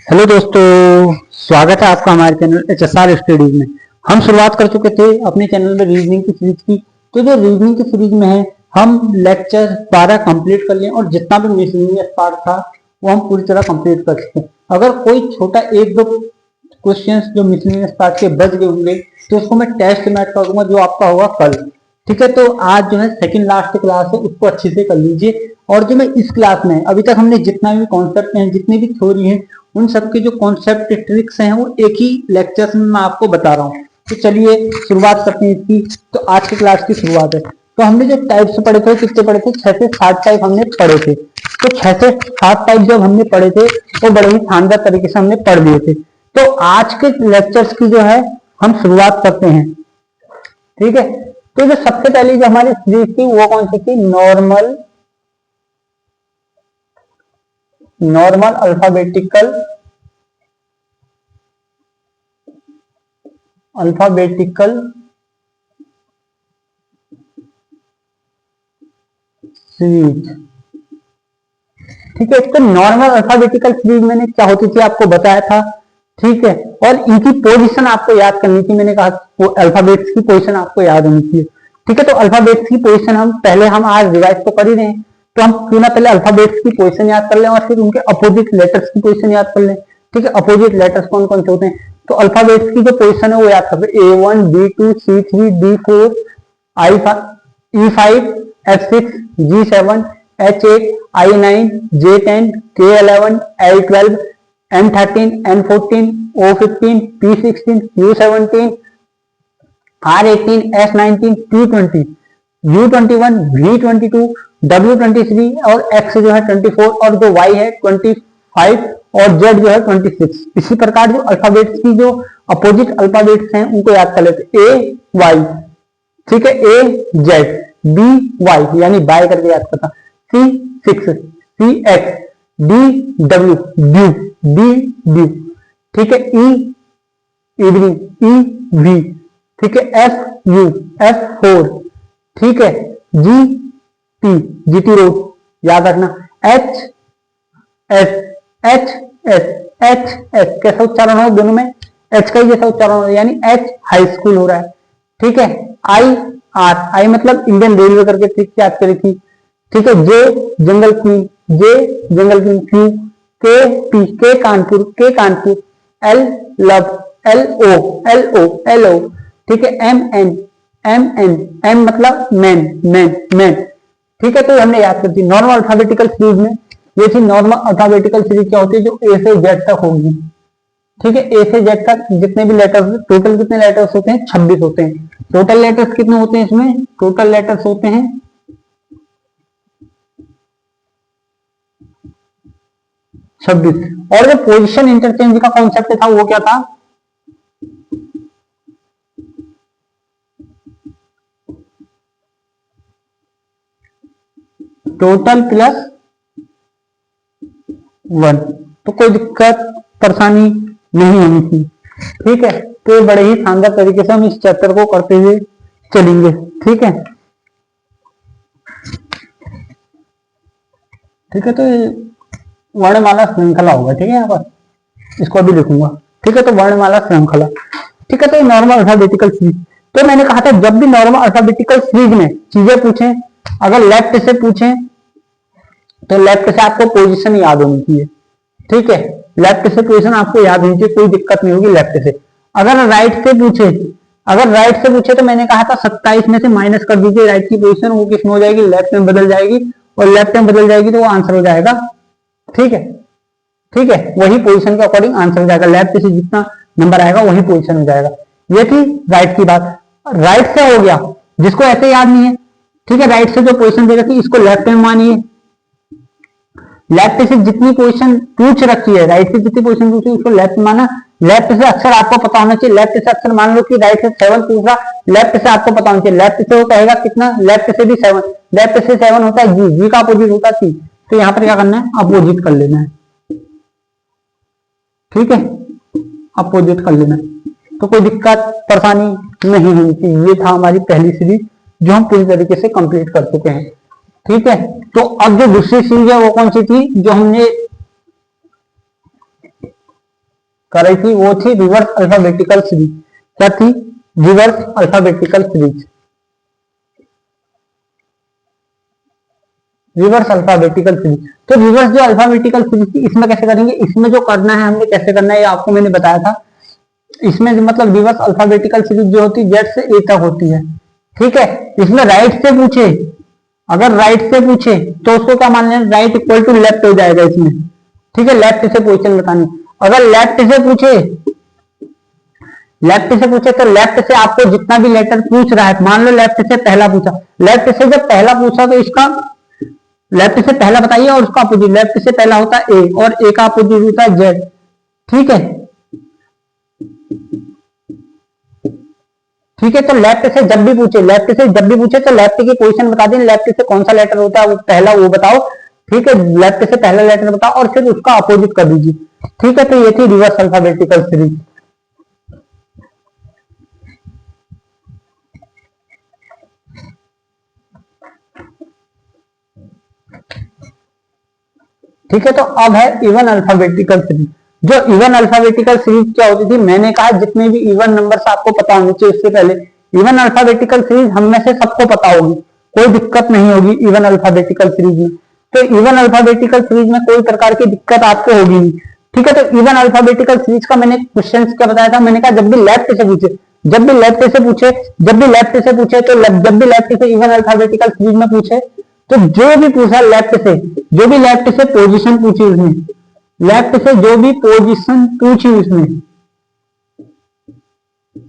Hello दोस्तों, स्वागत है आपका हमारे चैनल HSR स्टडीज में। हम शुरुआत कर चुके थे अपने चैनल में रीजनिंग की सीरीज की। तो जो रीजनिंग की सीरीज में है, हम लेक्चर 12 कंप्लीट कर लिए और जितना भी मिसलेनियस पार्ट था वो हम पूरी तरह कंप्लीट कर चुके हैं। अगर कोई छोटा एक दो क्वेश्चंस जो मिसलेनियस पार्ट के बच गए होंगे तो उसको मैं टेस्ट में ऐड कर दूंगा, जो आपका होगा कल। ठीक है, तो आज जो है सेकंड लास्ट क्लास है, उसको अच्छे से कर लीजिए। और जो मैं इस क्लास में अभी तक हमने जितना भी कॉन्सेप्ट हैं, जितनी भी थ्योरी है, उन सबके जो कॉन्सेप्ट ट्रिक्स हैं वो एक ही लेक्चर में मैं आपको बता रहा हूँ। तो चलिए शुरुआत करते हैं इसकी। तो आज की क्लास की शुरुआत है। तो हमने जो टाइप्स पढ़े थे, कितने पढ़े थे? 6 से 7 टाइप हमने पढ़े थे। तो 6 से 7 टाइप जब हमने पढ़े थे वो बड़े ही शानदार तरीके से हमने पढ़ लिए थे। तो आज के लेक्चर्स की जो है हम शुरुआत करते हैं। ठीक है, तो जो सबसे पहली जो हमारी सीरीज थी वो कौन सी थी? Normal alphabetical series. ठीक है, तो नॉर्मल अल्फाबेटिकल सीरीज मैंने क्या होती थी आपको बताया था। ठीक है, और इनकी पोजीशन आपको याद करनी थी। मैंने कहा वो अल्फाबेट्स की पोजीशन आपको याद होनी चाहिए। ठीक है, तो अल्फाबेट्स की पोजीशन हम आज रिवाइज तो कर ही रहे हैं, तो हम क्यों ना पहले अल्फाबेट्स की पोजीशन याद कर लें और फिर उनके अपोजिट लेटर्स की पोजीशन याद कर लें। ठीक है, अपोजिट लेटर्स कौन कौन से होते हैं? तो अल्फाबेट्स की जो पोजीशन है वो याद कर लें। A1 B2 C3 D4 E5 F6 G7 H8 I9 J10 K11 L12 M13 N14 O15 P16 Q17 R18 S19 T20 U21 V22 W23 और X जो है 24 और जो Y है 25 और Z जो है 26। इसी प्रकार जो अल्फाबेट्स की जो अपोजिट अल्फाबेट्स हैं उनको याद कर लेते। A Y, ठीक है, A Z, B Y यानी बाय करके याद करता। C 6 C X D W D, ठीक है, E इवनिंग E V, ठीक है, F U F 4, ठीक है, G T रोड याद रखना। H S कैसा उच्चारण हो? दोनों में H का ही जैसा उच्चारण हो, यानी H हाई स्कूल हो रहा है। ठीक है, I मतलब इंडियन रेलवे करके ट्रिक याद करी थी। ठीक है, J जंगल क्वीन Q के कानपुर L लव LO, ठीक है, M मतलब मैन। ठीक है, तो हमने याद कर दी नॉर्मल अल्फाबेटिकल सीरीज में। ये थी नॉर्मल अल्फाबेटिकल सीरीज। क्या होती है? जो A से Z तक होगी। ठीक है, A से Z तक जितने भी लेटर्स, टोटल कितने लेटर्स होते हैं? 26 होते हैं। टोटल लेटर्स कितने होते हैं इसमें? टोटल लेटर्स होते हैं 26। और जो पोजीशन इंटरचेंज का कॉन्सेप्ट था वो क्या था? Total plus 1। तो कोई दिक्कत परेशानी नहीं होनी थी। ठीक है, तो बड़े ही शानदार तरीके से हम इस चैप्टर को करते हुए चलेंगे। ठीक है, तो वर्णमाला श्रृंखला होगा। ठीक है, यहाँ पर इसको अभी लिखूंगा। ठीक है, तो वर्णमाला श्रृंखला। ठीक है, तो नॉर्मल अल्फाबेटिकल सीरीज। तो मैंने कहा था जब भी नॉर्मल अल्फाबेटिकल सीरीज में चीजें पूछें, अगर लेफ्ट से पूछें तो लेफ्ट से आपको पोजीशन याद होनी चाहिए। ठीक है, लेफ्ट से पोजीशन आपको याद होनी चाहिए, कोई दिक्कत नहीं होगी लेफ्ट से। अगर राइट से पूछे तो मैंने कहा था 27 में से माइनस कर दीजिए राइट की पोजीशन, वो किस में हो जाएगी? लेफ्ट में बदल जाएगी, और लेफ्ट में बदल जाएगी तो वो आंसर हो जाएगा। ठीक है, वही पोजीशन के अकॉर्डिंग आंसर हो जाएगा। लेफ्ट से जितना नंबर आएगा वही पोजीशन हो जाएगा। ये थी राइट की बात। राइट से हो गया, जिसको ऐसे याद नहीं है। ठीक है, राइट से जो पोजीशन दे रखी इसको लेफ्ट में मानिए। लेफ्ट से जितनी पोजीशन पूछ रखी है, राइट से जितनी पोजीशन पूछी उसको लेफ्ट माना। लेफ्ट से अक्षर आपको पता होना चाहिए। लेफ्ट से अक्षर मान लो कि राइट से 7 पूछ रहा, लेफ्ट से आपको पता होना चाहिए। लेफ्ट से वो कहेगा कितना? लेफ्ट से भी 7। लेफ्ट से 7 होता है जी का अपोजिट होता है C। तो यहाँ पर क्या करना है? अपोजिट कर लेना है। ठीक है, अपोजिट कर लेना है, तो कोई दिक्कत परेशानी नहीं होनी चाहिए। ये था हमारी पहली सीरीज जो हम पूरी तरीके से कंप्लीट कर चुके हैं। ठीक है, तो अब जो दूसरी सीरीज है वो कौन सी थी? जो हमने कराई थी वो थी रिवर्स अल्फाबेटिकल सीरीज। क्या थी? Reverse alphabetical series. Reverse alphabetical series. तो रिवर्स जो अल्फाबेटिकल सीरीज थी इसमें कैसे करेंगे, इसमें जो करना है हमने कैसे करना है ये आपको मैंने बताया था। इसमें मतलब रिवर्स अल्फाबेटिकल सीरीज जो होती है जेड से ए तक होती है, ठीक है। इसमें राइट से पूछे, अगर राइट से पूछे तो उसको क्या मान लेना, राइट इक्वल टू लेफ्ट हो जाएगा इसमें, ठीक है। लेफ्ट से पोजीशन बतानी। अगर लेफ्ट से पूछे, लेफ्ट से पूछे तो लेफ्ट से आपको जितना भी लेटर पूछ रहा है, मान लो लेफ्ट से पहला पूछा, लेफ्ट से जब पहला पूछा तो इसका लेफ्ट से पहला बताइए और उसका अपोजिट, लेफ्ट से पहला होता है ए और ए का अपोजिट होता है जेड, ठीक है। ठीक है, तो लेफ्ट से जब भी पूछे, लेफ्ट से जब भी पूछे तो लेफ्ट की पोजीशन बता दें, लेफ्ट से कौन सा लेटर होता है वो पहला वो बताओ, ठीक है। लेफ्ट से पहला लेटर बताओ और फिर उसका अपोजिट कर दीजिए, ठीक है। तो ये थी रिवर्स अल्फाबेटिकल सीरीज। ठीक है, तो अब है इवन अल्फाबेटिकल सीरीज। जो इवन अल्फाबेटिकल सीरीज क्या होती थी, मैंने कहा जितने भी इवन नंबर्स आपको पता होने चाहिए उससे पहले। इवन अल्फाबेटिकल सीरीज हम में से सबको पता होगी, कोई दिक्कत नहीं होगी इवन अल्फाबेटिकल सीरीज में। तो इवन अल्फाबेटिकल सीरीज में कोई प्रकार की दिक्कत आपको होगी नहीं, ठीक है। तो इवन अल्फाबेटिकल सीरीज का मैंने क्वेश्चन क्या बताया था, मैंने कहा जब भी लेफ्ट से पूछे, जब भी लेफ्ट से पूछे, जब भी लेफ्ट से पूछे तो जब भी लेफ्ट से इवन अल्फाबेटिकल सीरीज में पूछे तो जो भी पूछा लेफ्ट से, जो भी लेफ्ट से पोजीशन पूछी उसने, लेफ्ट से जो भी पोजीशन पूछी उसने,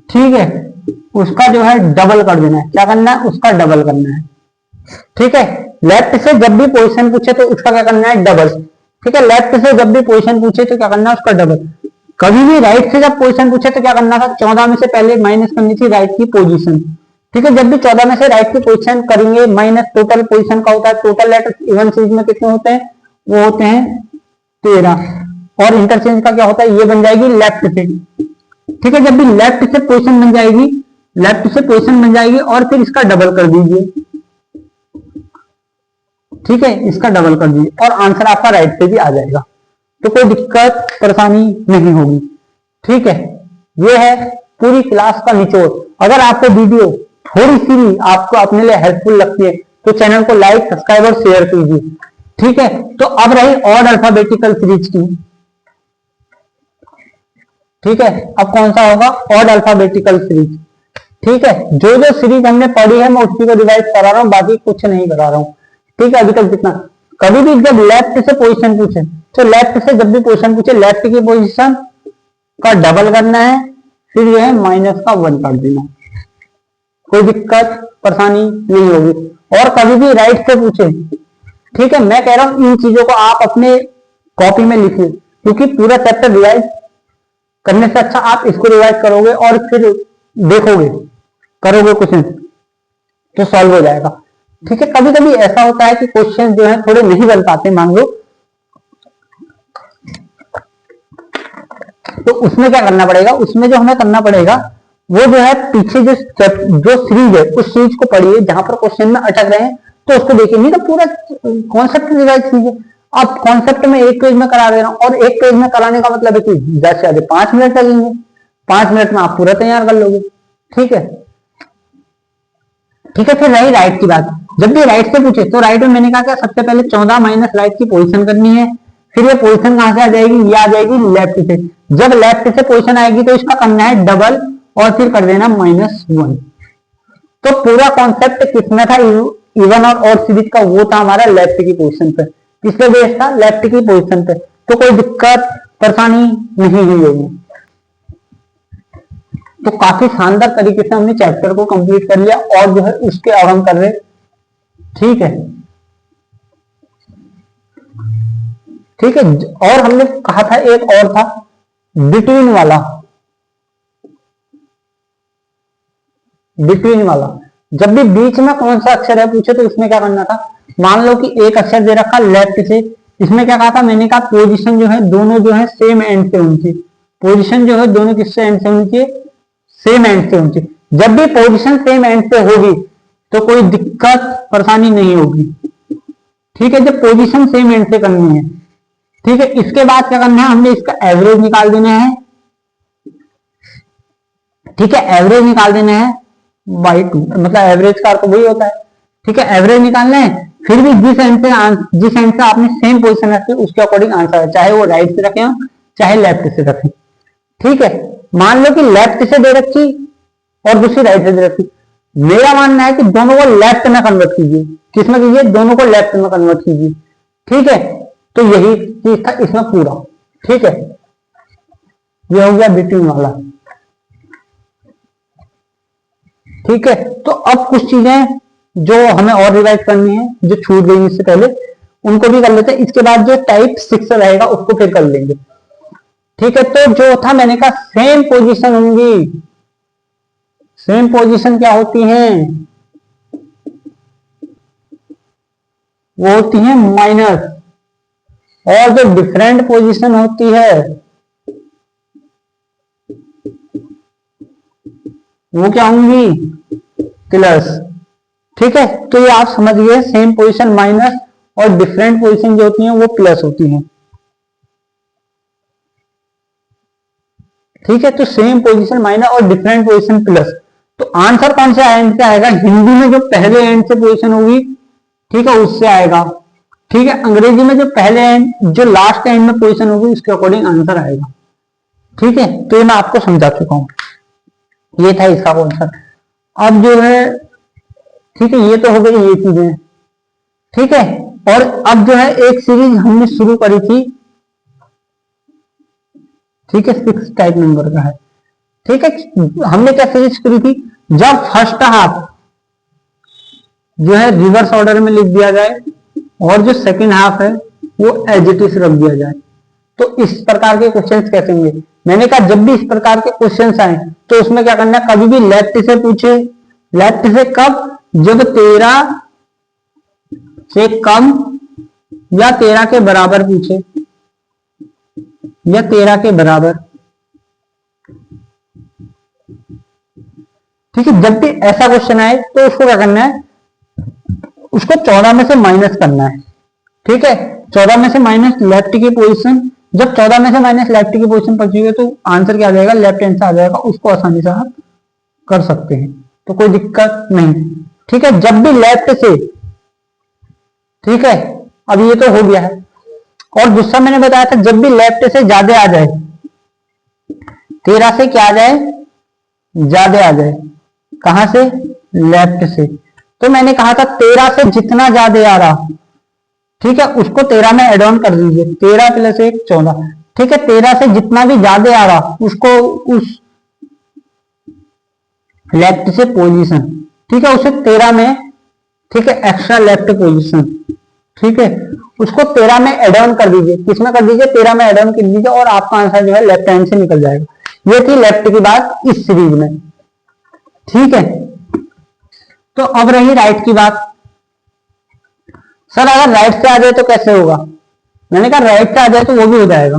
ठीक है, उसका जो है डबल कर देना है। क्या करना है? उसका डबल करना है, ठीक है। लेफ्ट से जब भी पोजीशन पूछे तो उसका क्या करना है? डबल, ठीक है। लेफ्ट से जब भी पोजीशन पूछे तो क्या करना है? उसका डबल। कभी भी राइट से जब पोजीशन पूछे तो क्या करना था? 14 में से पहले माइनस करनी थी राइट की पोजीशन, ठीक है। जब भी 14 में से राइट की पोजीशन करेंगे माइनस टोटल पोजीशन का होता है, टोटल लेटर इवन सीरीज में कितने होते हैं? वो होते हैं 13। और इंटरचेंज का क्या होता है? ये बन जाएगी लेफ्ट से, ठीक है। जब भी लेफ्ट से पोजीशन बन जाएगी, लेफ्ट से पोजीशन बन जाएगी और फिर इसका डबल कर दीजिए, ठीक है, इसका डबल कर दीजिए और आंसर आपका राइट से भी आ जाएगा, तो कोई दिक्कत परेशानी नहीं होगी, ठीक है। ये है पूरी क्लास का निचोड़। अगर आपको वीडियो थोड़ी सी भी आपको अपने लिए हेल्पफुल लगती है तो चैनल को लाइक, सब्सक्राइब और शेयर कीजिए, ठीक है। तो अब रही ऑड अल्फाबेटिकल सीरीज की, ठीक है। अब कौन सा होगा? ऑड अल्फाबेटिकल सीरीज, ठीक है। जो जो सीरीज हमने पढ़ी है मैं उसी को रिवाइज करा रहा हूं, बाकी कुछ नहीं करा रहा हूं, ठीक है। अभी तक जितना, कभी भी जब लेफ्ट से पोजीशन पूछे तो लेफ्ट से जब भी पोजीशन पूछे लेफ्ट की पोजीशन का डबल करना है, फिर जो है माइनस का 1 कर देना, कोई दिक्कत परेशानी नहीं होगी। और कभी भी राइट से पूछे, ठीक है, मैं कह रहा हूं इन चीजों को आप अपने कॉपी में लिखिए, क्योंकि पूरा चैप्टर रिवाइज करने से अच्छा आप इसको रिवाइज करोगे और फिर देखोगे, करोगे क्वेश्चन तो सॉल्व हो जाएगा, ठीक है। कभी कभी ऐसा होता है कि क्वेश्चन जो है थोड़े नहीं बन पाते, मान लो, तो उसमें क्या करना पड़ेगा? उसमें जो हमें करना पड़ेगा वो जो है पीछे जो सीरीज है उस सीरीज को पढ़िए, जहां पर क्वेश्चन में अटक रहे हैं तो उसको देखिए, नहीं तो पूरा कॉन्सेप्ट रिवाइज कीजिए। अब कॉन्सेप्ट में एक पेज में करा दे रहा हूं और एक पेज में कराने का मतलब है कि 10 से ज्यादा 5 मिनट लगेंगे, 5 मिनट में आप पूरा तैयार कर लोगे, ठीक है, ठीक है। फिर रही राइट की बात, जब भी राइट से पूछे तो राइट में मैंने कहा सबसे पहले 14 माइनस राइट की पोजीशन करनी है, फिर ये पोजीशन कहां से आ जाएगी? ये आ जाएगी लेफ्ट से। जब लेफ्ट से पोजीशन आएगी तो इसका करना है डबल और फिर कर देना -1। तो पूरा कॉन्सेप्ट किसमें था? इवन और ऑड सीरीज का, वो था हमारा लेफ्ट की पोजीशन पे, किसके बेस था? लेफ्ट की पोजीशन पे। तो कोई दिक्कत परेशानी नहीं हुई होगी। तो काफी शानदार तरीके से हमने चैप्टर को कंप्लीट कर लिया और जो है उसके अब हम कर रहे, ठीक है, ठीक है। और हमने कहा था एक और था बिटवीन वाला, बिटवीन वाला, जब भी बीच में कौन सा अक्षर है पूछे तो इसमें क्या करना था? मान लो कि एक अक्षर दे रखा लेफ्ट से, इसमें क्या कहा था मैंने? कहा पोजीशन जो है दोनों जो है सेम एंड से होनी चाहिए, पोजीशन जो है दोनों किससे एंड से होनी चाहिए? सेम एंड से होनी चाहिए। जब भी पोजीशन सेम एंड से होगी तो कोई दिक्कत परेशानी नहीं होगी, ठीक है। जब पोजीशन सेम एंड से करनी है, ठीक है। इसके बाद क्या करना है? हमने इसका एवरेज निकाल देना है, ठीक है, एवरेज निकाल देना है बाई 2, मतलब एवरेज का अर्थ वही होता है। ठीक है, एवरेज निकालना है, फिर भी जिस एंड से आपने सेम पोजीशन रखी उसके अकॉर्डिंग आंसर है, चाहे वो राइट से रखे चाहे लेफ्ट से रखे। ठीक है, मान लो कि लेफ्ट से दे रखी और दूसरी राइट से दे रखी, मेरा मानना है कि दोनों को लेफ्ट में कन्वर्ट कीजिए। किसमें कीजिए? दोनों को लेफ्ट में कन्वर्ट कीजिए। ठीक है, तो यही चीज था इसमें पूरा। ठीक है, ये हो गया बिटवीन वाला। ठीक है, तो अब कुछ चीजें जो हमें और रिवाइज करनी है जो छूट गई इससे पहले, उनको भी कर लेते हैं। इसके बाद जो टाइप 6 रहेगा उसको फिर कर लेंगे। ठीक है, तो जो था मैंने कहा सेम पोजीशन होंगी। सेम पोजीशन क्या होती है? वो होती है माइनस, और जो डिफरेंट पोजीशन होती है वो क्या होंगी? प्लस। ठीक है, तो ये आप समझ गए, सेम पोजीशन माइनस और डिफरेंट पोजीशन जो होती हैं वो प्लस होती हैं। ठीक है, तो सेम पोजीशन माइनस और डिफरेंट पोजीशन प्लस। तो आंसर कौन से एंड से आएगा? हिंदी में जो पहले एंड से पोजीशन होगी, ठीक है, उससे आएगा। ठीक है, अंग्रेजी में जो पहले एंड जो लास्ट एंड में पोजीशन होगी उसके अकॉर्डिंग आंसर आएगा। ठीक है, तो ये मैं आपको समझा चुका हूं, ये था इसका आंसर। अब जो है, ठीक है, ये तो हो गई ये चीजें। ठीक है, और अब जो है एक सीरीज हमने शुरू करी थी। ठीक है, 6 टाइप नंबर का है। ठीक है, हमने क्या सीरीज करी थी? जब फर्स्ट हाफ जो है रिवर्स ऑर्डर में लिख दिया जाए और जो सेकंड हाफ है वो एज इट इज रख दिया जाए, तो इस प्रकार के क्वेश्चंस कैसे होंगे? मैंने कहा जब भी इस प्रकार के क्वेश्चंस आए तो उसमें क्या करना है, कभी भी लेफ्ट से पूछे। लेफ्ट से कब? जब 13 से कम या 13 के बराबर पूछे, या 13 के बराबर। ठीक है, जब भी ऐसा क्वेश्चन आए तो उसको क्या करना है, उसको 14 में से माइनस करना है। ठीक है, 14 में से माइनस लेफ्ट की पोजीशन। जब 14 में से माइनस लेफ्ट की पोजीशन पहुंचेगी तो आंसर क्या आ जाएगा? लेफ्ट हैंड से आ जाएगा। उसको आसानी से आप कर सकते हैं, तो कोई दिक्कत नहीं। ठीक है, जब भी लेफ्ट से, ठीक है, अब ये तो हो गया है। और दूसरा मैंने बताया था जब भी लेफ्ट से ज्यादा आ जाए, 13 से क्या आ जाए? ज्यादा आ जाए। कहां से? लेफ्ट से। तो मैंने कहा था 13 से जितना ज्यादा आ रहा, ठीक है, उसको 13 में एड ऑन कर दीजिए। 13 + 1 14। ठीक है, 13 से जितना भी ज्यादा आ रहा उसको उस लेफ्ट से पोजीशन, ठीक है, उसे 13 में, ठीक है, एक्स्ट्रा लेफ्ट पोजीशन, ठीक है, उसको 13 में एड ऑन कर दीजिए। किसमें कर दीजिए? 13 में एड ऑन कर दीजिए और आपका आंसर जो है लेफ्ट हैंड से निकल जाएगा। ये थी लेफ्ट की बात इस सीरीज में। ठीक है, तो अब रही राइट की बात। सर अगर राइट से आ जाए तो कैसे होगा? मैंने कहा राइट से आ जाए तो वो भी हो जाएगा।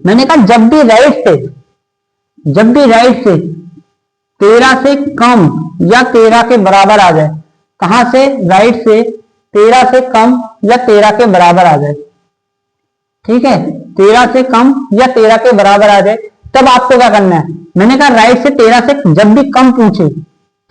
मैंने कहा जब भी राइट से 13 से कम या 13 के बराबर आ जाए। कहां से? राइट से 13 से कम या 13 के बराबर आ जाए। ठीक है, 13 से कम या 13 के बराबर आ जाए, तब आपको क्या करना है? मैंने कहा राइट से 13 से जब भी कम पूछे,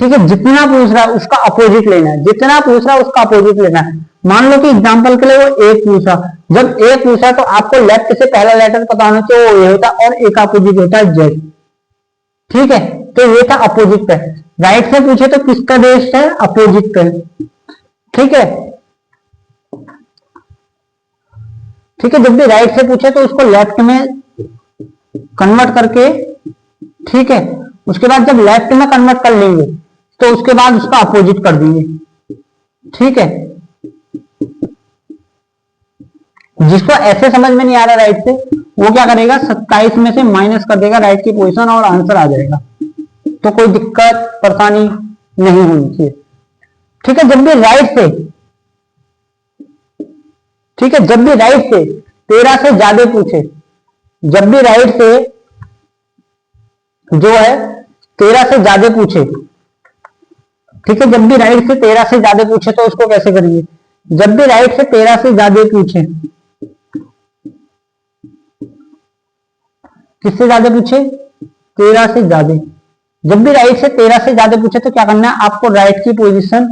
ठीक है, जितना पूछ रहा है उसका अपोजिट लेना है। जितना पूछ रहा है उसका अपोजिट लेना है। मान लो कि एग्जांपल के लिए वो एक पूछा, जब एक पूछा तो आपको लेफ्ट से पहला लेटर पता होना चाहिए, वो ए होता है और एक अपोजिट होता है जेड। ठीक है, तो ये था अपोजिट पे। राइट से पूछे तो किसका बेस्ड है? अपोजिट पे। ठीक है, ठीक है, जब भी राइट से पूछे तो उसको लेफ्ट में कन्वर्ट करके, ठीक है, उसके बाद जब लेफ्ट में कन्वर्ट कर लेंगे तो उसके बाद उसका अपोजिट कर देंगे। ठीक है, जिसको ऐसे समझ में नहीं आ रहा राइट से, वो क्या करेगा? 27 में से माइनस कर देगा राइट की पोजीशन और आंसर आ जाएगा। तो कोई दिक्कत परेशानी नहीं होनी चाहिए। ठीक है, जब भी राइट से, ठीक है, जब भी राइट से 13 से ज्यादा पूछे, जब भी राइट से जो है 13 से ज्यादा पूछे, ठीक है, जब भी राइट से 13 से ज्यादा पूछे तो उसको कैसे करेंगे? जब भी राइट से 13 से ज्यादा पूछे, किससे ज्यादा पूछे? 13 से ज्यादा, जब भी राइट से 13 से ज्यादा पूछे तो क्या करना है, आपको राइट की पोजीशन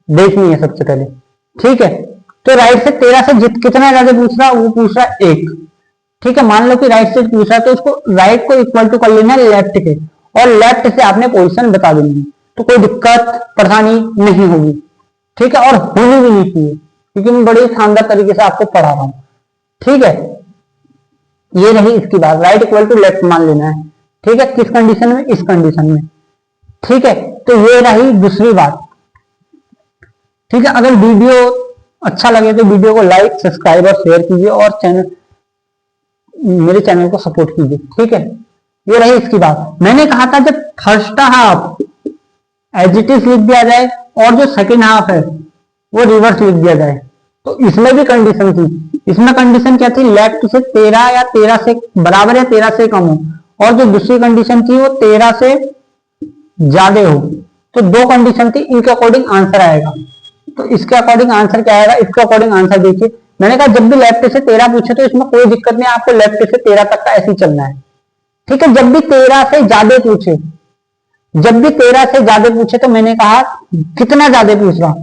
देखनी है सबसे पहले। ठीक है, तो राइट से 13 से कितना ज्यादा पूछ रहा, वो पूछ रहा है 1। ठीक है, मान लो कि राइट से पूछ रहा है तो उसको राइट को इक्वल टू कर लेना है लेफ्ट के, और लेफ्ट से आपने पोजीशन बता देनी है, तो कोई दिक्कत परेशानी नहीं होगी। ठीक है, और होनी भी नहीं चाहिए, क्योंकि मैं बड़े शानदार तरीके से आपको पढ़ा रहा हूं। ठीक है, ये रही इसकी बात, राइट इक्वल टू लेफ्ट मान लेना है। ठीक है, किस कंडीशन में, इस कंडीशन में। ठीक है, तो ये रही दूसरी बात। ठीक है, अगर वीडियो अच्छा लगे तो वीडियो को लाइक, सब्सक्राइब और शेयर कीजिए, और मेरे चैनल को सपोर्ट कीजिए। ठीक है, ये रही इसकी बात। मैंने कहा था जब first half as it is लिख दिया जाए और जो सेकेंड हाफ है वो रिवर्स लिख दिया जाए, तो इसमें भी कंडीशन थी। इसमें कंडीशन क्या थी, लेफ्ट से 13 या 13 से बराबर या 13 से कम हो, और जो दूसरी कंडीशन थी वो 13 से ज्यादा हो। तो दो कंडीशन थी, इनके अकॉर्डिंग आंसर आएगा। तो इसके अकॉर्डिंग आंसर क्या आएगा, इसके अकॉर्डिंग आंसर देखिए। मैंने कहा जब भी लेफ्ट से 13 पूछे तो इसमें कोई दिक्कत नहीं, आपको लेफ्ट से 13 तक का ऐसे ही चलना है। ठीक है, जब भी 13 से ज्यादा पूछे, जब भी 13 से ज्यादा पूछे, तो मैंने कहा कितना ज्यादा पूछ रहा,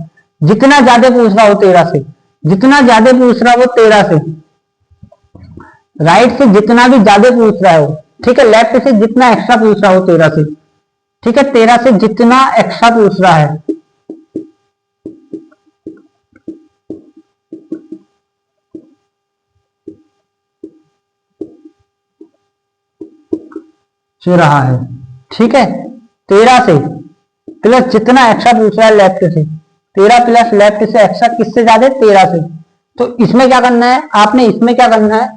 जितना ज्यादा पूछ रहा हो 13 से, जितना ज्यादा पूछ रहा हो 13 से, राइट से जितना भी ज्यादा पूछ रहा हो, ठीक है, लेफ्ट से जितना एक्स्ट्रा पूछ रहा हो 13 से, ठीक है, 13 से जितना एक्स्ट्रा पूछ रहा है, जो रहा है, ठीक है, 13 से प्लस जितना एक्स्ट्रा पूछ रहा है लेफ्ट से, 13 प्लस लेफ्ट से एक्स्ट्रा किससे ज्यादा, 13 से। तो इसमें क्या करना है, आपने इसमें क्या करना है,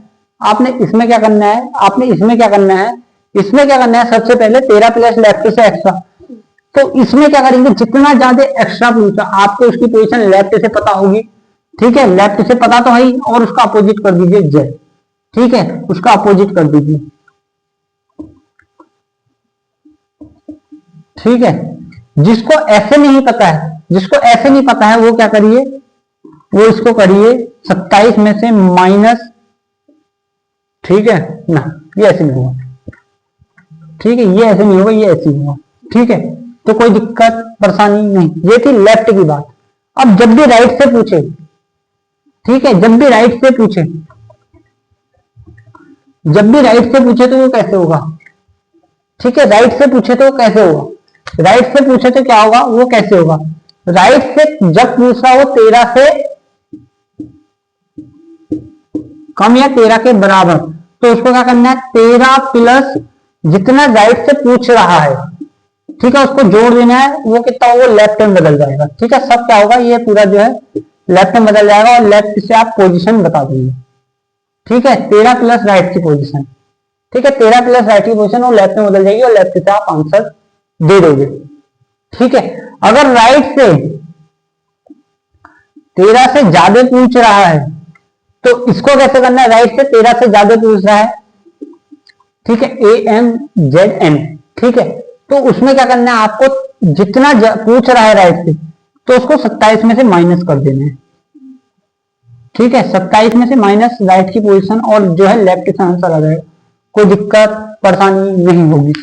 आपने इसमें क्या करना है, आपने इसमें क्या करना है, इसमें क्या करना है, सबसे पहले 13 प्लस लेफ्ट से एक्स्ट्रा। तो इसमें क्या करेंगे, जितना ज्यादा एक्स्ट्रा पूछा, आपको उसकी पोजीशन लेफ्ट से पता होगी। ठीक है, लेफ्ट से पता तो है ही, और उसका अपोजिट कर दीजिए जेड। ठीक है, उसका अपोजिट कर दीजिए। ठीक है, जिसको ऐसे नहीं पता है, जिसको ऐसे नहीं पता है वो क्या करिए, वो इसको करिए 27 में से माइनस। ठीक है ना, ये ऐसे नहीं होगा। ठीक है, ये ऐसे नहीं होगा, ये ऐसे ही होगा। ठीक है, तो कोई दिक्कत परेशानी नहीं। ये थी लेफ्ट की बात। अब जब भी राइट से पूछे, ठीक है, जब भी राइट से पूछे, जब भी राइट से पूछे तो वो कैसे होगा। ठीक है, राइट से पूछे तो वो कैसे होगा, राइट से पूछे तो क्या होगा, वो कैसे होगा। राइट से जब पूछा हो 13 से कम या 13 के बराबर, तो उसको क्या करना है, 13 प्लस जितना राइट से पूछ रहा है, ठीक है, उसको जोड़ देना है। वो कितना होगा, लेफ्ट में बदल जाएगा। ठीक है, सब क्या होगा, ये पूरा जो है लेफ्ट में बदल जाएगा, और लेफ्ट से आप पोजीशन बता देंगे। ठीक है, 13 प्लस राइट की पोजीशन, ठीक है, 13 प्लस राइट की पोजीशन वो लेफ्ट में बदल जाएगी, और लेफ्ट से आप आंसर दे दोगे। ठीक है, अगर राइट से 13 से ज्यादा पूछ रहा है तो इसको कैसे करना है, राइट से 13 से ज्यादा पूछ रहा है, ठीक है, AMZN। ठीक है, तो उसमें क्या करना है, आपको जितना पूछ रहा है राइट से, तो उसको 27 में से माइनस कर देना है। ठीक है, 27 में से माइनस राइट की पोजीशन, और जो है लेफ्ट से आंसर आ जाएगा। कोई दिक्कत परेशानी नहीं होगी।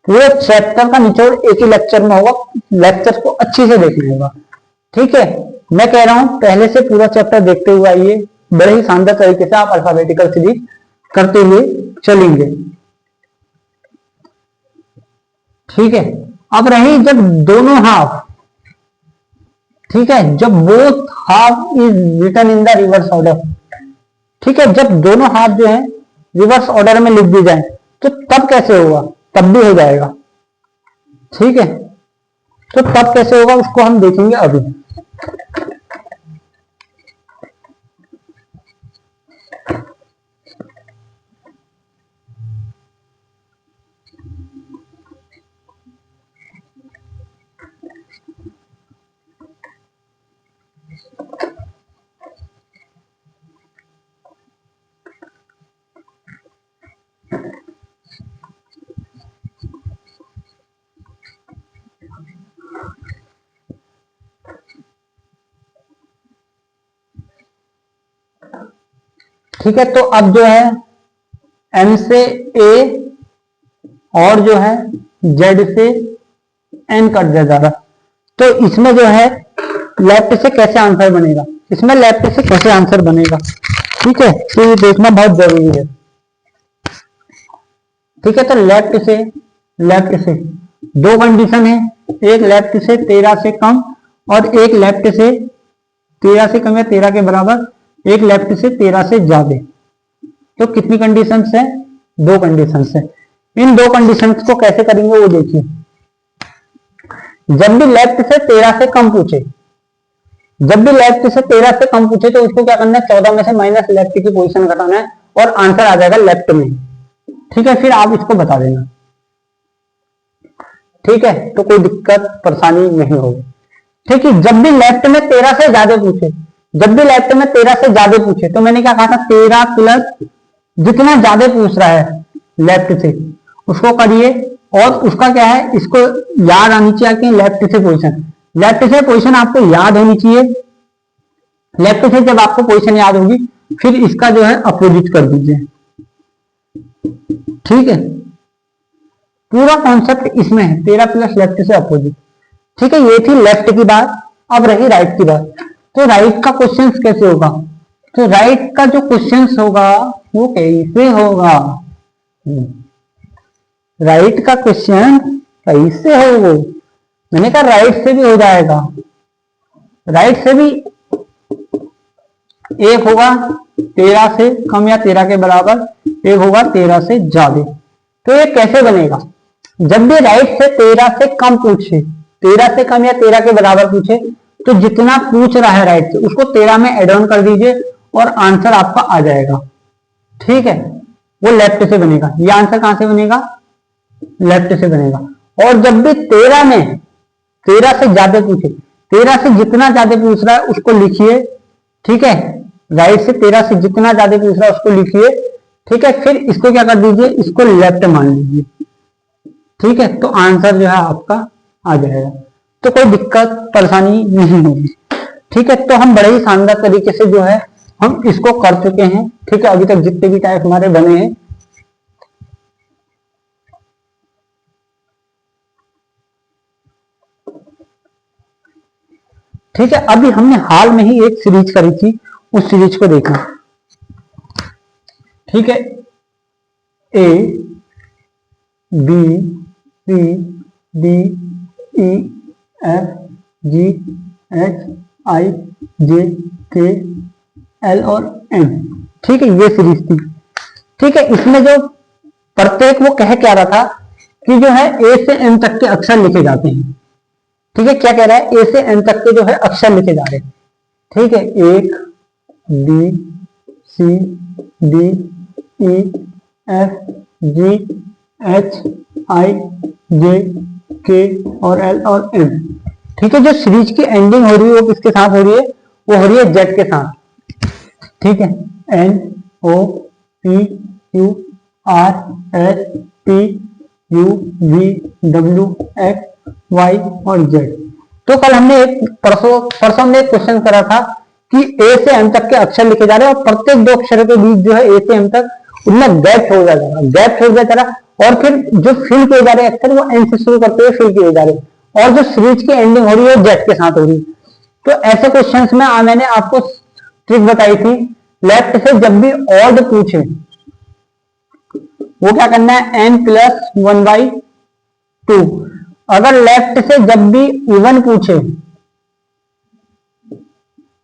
पूरे चैप्टर का निचोड़ एक ही लेक्चर में होगा, लेक्चर को अच्छी से देखना होगा। ठीक है, मैं कह रहा हूं पहले से पूरा चैप्टर देखते हुए आइए, बड़े ही शानदार तरीके से आप अल्फाबेटिकल सीरीज करते हुए चलेंगे। ठीक है, अब रही जब दोनों हाफ, ठीक है, जब both half is written in the reverse order, ठीक है, जब दोनों हाफ जो है रिवर्स ऑर्डर में लिख दी जाए, तो तब कैसे होगा, तब भी हो जाएगा। ठीक है, तो तब कैसे होगा उसको हम देखेंगे अभी। ठीक है, तो अब जो है M से A और जो है जेड से एन कट दिया जा रहा। तो इसमें जो है लेफ्ट से कैसे आंसर बनेगा, इसमें लेफ्ट से कैसे आंसर बनेगा, ठीक है, तो ये देखना बहुत जरूरी है। ठीक है, तो लेफ्ट से दो कंडीशन है, एक लेफ्ट से 13 से कम और एक लेफ्ट से 13 से कम या 13 के बराबर, एक लेफ्ट से 13 से ज्यादा। तो कितनी कंडीशंस है, दो कंडीशंस है। इन दो कंडीशंस को कैसे करेंगे वो देखिए। जब भी लेफ्ट से 13 से कम पूछे, जब भी लेफ्ट से 13 से कम पूछे तो उसको क्या करना है, 14 में से माइनस लेफ्ट की पोजीशन घटाना है और आंसर आ जाएगा लेफ्ट में। ठीक है, फिर आप इसको बता देना। ठीक है, तो कोई दिक्कत परेशानी नहीं होगी। ठीक है, जब भी लेफ्ट में 13 से ज्यादा पूछे, जब भी लेफ्ट में 13 से ज्यादा पूछे तो मैंने क्या कहा था, 13 प्लस जितना ज्यादा पूछ रहा है लेफ्ट से उसको करिए। और उसका क्या है, इसको याद आनी चाहिए कि लेफ्ट से पोजीशन, लेफ्ट से पोजीशन आपको याद होनी चाहिए। लेफ्ट से जब आपको पोजीशन याद होगी फिर इसका जो है अपोजिट कर दीजिए। ठीक है, पूरा कॉन्सेप्ट इसमें है, 13 प्लस लेफ्ट से अपोजिट। ठीक है, ये थी लेफ्ट की बात। अब रही राइट की बात। तो राइट का क्वेश्चन कैसे होगा, तो राइट का जो क्वेश्चन होगा वो कैसे होगा, राइट का क्वेश्चन कैसे होगा, मैंने कहा राइट से भी हो जाएगा, राइट से भी एक होगा 13 से कम या 13 के बराबर, एक होगा 13 से ज्यादा। तो ये कैसे बनेगा, जब भी राइट से 13 से कम पूछे, 13 से कम या 13 के बराबर पूछे तो जितना पूछ रहा है राइट से उसको 13 में एड ऑन कर दीजिए और आंसर आपका आ जाएगा। ठीक है, वो लेफ्ट से बनेगा। ये आंसर कहां से बनेगा, लेफ्ट से बनेगा। और जब भी 13 में 13 से ज्यादा पूछे, 13 से जितना ज्यादा पूछ रहा है उसको लिखिए। ठीक है, राइट से 13 से जितना ज्यादा पूछ रहा है उसको लिखिए। ठीक है, फिर इसको क्या कर दीजिए, इसको लेफ्ट मान लीजिए। ठीक है, तो आंसर जो है आपका आ जाएगा। तो कोई दिक्कत परेशानी नहीं होगी। ठीक है, तो हम बड़े ही शानदार तरीके से जो है हम इसको कर चुके हैं। ठीक है, अभी तक जितने भी टाइप हमारे बने हैं। ठीक है, अभी हमने हाल में ही एक सीरीज करी थी, उस सीरीज को देखना। ठीक है, A B C D E F G H I J K L और एम। ठीक है, ये सीरीज थी। ठीक है, इसमें जो प्रत्येक वो कह क्या रहा था कि जो है ए से एम तक के अक्षर लिखे जाते हैं। ठीक है, क्या कह रहा है, ए से एन तक के जो है अक्षर लिखे जा रहे हैं। ठीक है, एक B C D E F G H I J K और एल और एम। ठीक है, जो सीरीज की एंडिंग हो रही है वो किसके साथ हो रही है, वो हो रही है जेड के साथ। ठीक है, N O P Q R S T U V W X Y और जेड। तो कल हमने परसों हमने एक क्वेश्चन करा था कि ए से एम तक के अक्षर लिखे जा रहे हैं और प्रत्येक दो अक्षरों के बीच जो है ए से एम तक उनमें गैप छोड़ जा रहा है, गैप छोड़ जा रहा। और फिर जो फिल किए जा रहे हैं अक्षर वो एन से शुरू करते हुए फिल किए जा रहे हैं और जो सीरीज की एंडिंग हो रही है जेड के साथ हो रही है। तो ऐसे क्वेश्चंस में मैंने आपको ट्रिक बताई थी, लेफ्ट से जब भी ऑड पूछे वो क्या करना है, एन प्लस 1/2। अगर लेफ्ट से जब भी इवन पूछे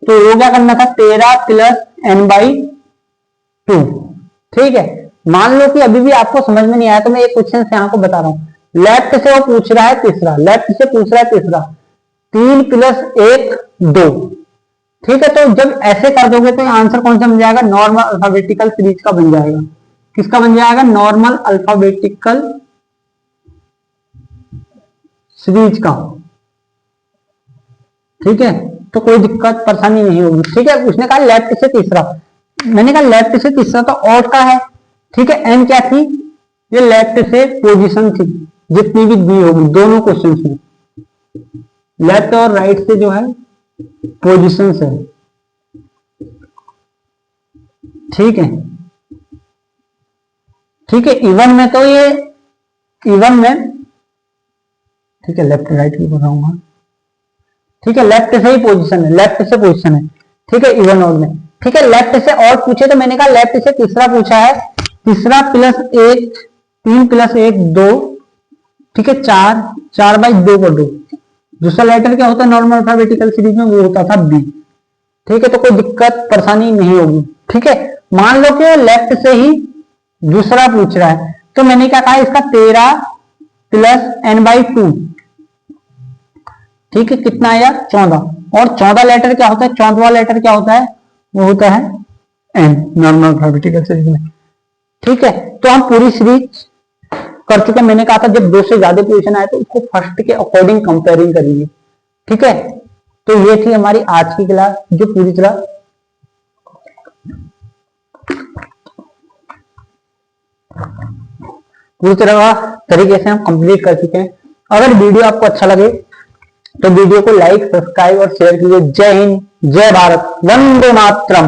तो वो क्या करना था, 13 प्लस n/2। ठीक है, मान लो कि अभी भी आपको समझ में नहीं आया तो मैं एक क्वेश्चन से आपको बता रहा हूं। लेफ्ट से वो पूछ रहा है तीसरा, लेफ्ट से पूछ रहा है तीसरा, 3 प्लस 1 2। ठीक है, तो जब ऐसे कर दोगे तो आंसर कौन सा बन जाएगा, नॉर्मल अल्फाबेटिकल सीरीज का बन जाएगा। किसका बन जाएगा, नॉर्मल अल्फाबेटिकल सीरीज का। ठीक है, तो कोई दिक्कत परेशानी नहीं होगी। ठीक है, उसने कहा लेफ्ट से तीसरा, मैंने कहा लेफ्ट से तीसरा तो ऑड का है। ठीक है, एन क्या थी, ये लेफ्ट से पोजीशन थी जितनी भी दी होगी दोनों क्वेश्चन में, लेफ्ट और राइट से जो है पोजीशन है। ठीक है, ठीक है, इवन में तो ये इवन में ठीक है, लेफ्ट राइट भी बनाऊंगा। ठीक है, लेफ्ट से ही पोजीशन है, लेफ्ट से पोजीशन है। ठीक है, इवन ऑड में। ठीक है, लेफ्ट से और पूछे तो मैंने कहा लेफ्ट से तीसरा पूछा है, तीसरा प्लस 1, 3 प्लस 1 2, ठीक है 4, 4 बाई 2 कर दो। दूसरा लेटर क्या होता है नॉर्मल अल्फाबेटिकल सीरीज में, वो होता था बी। ठीक है, तो कोई दिक्कत परेशानी नहीं होगी। ठीक है, मान लो कि लेफ्ट से ही दूसरा पूछ रहा है, तो मैंने क्या कहा इसका 13 प्लस n/2, ठीक है कितना आया 14। और 14 लेटर क्या होता है, 14वां लेटर क्या होता है, वो होता है n नॉर्मल अल्फाबेटिकल सीरीज में। ठीक है, तो हम पूरी सीरीज कर चुके। मैंने कहा था जब 2 से ज्यादा पोजीशन आए तो उसको फर्स्ट के अकॉर्डिंग कंपेयरिंग करेंगे। ठीक है, तो ये थी हमारी आज की क्लास जो पूरी तरह तरीके से हम कंप्लीट कर चुके हैं। अगर वीडियो आपको अच्छा लगे तो वीडियो को लाइक, सब्सक्राइब और शेयर कीजिए। जय हिंद, जय भारत, वंदे मातरम।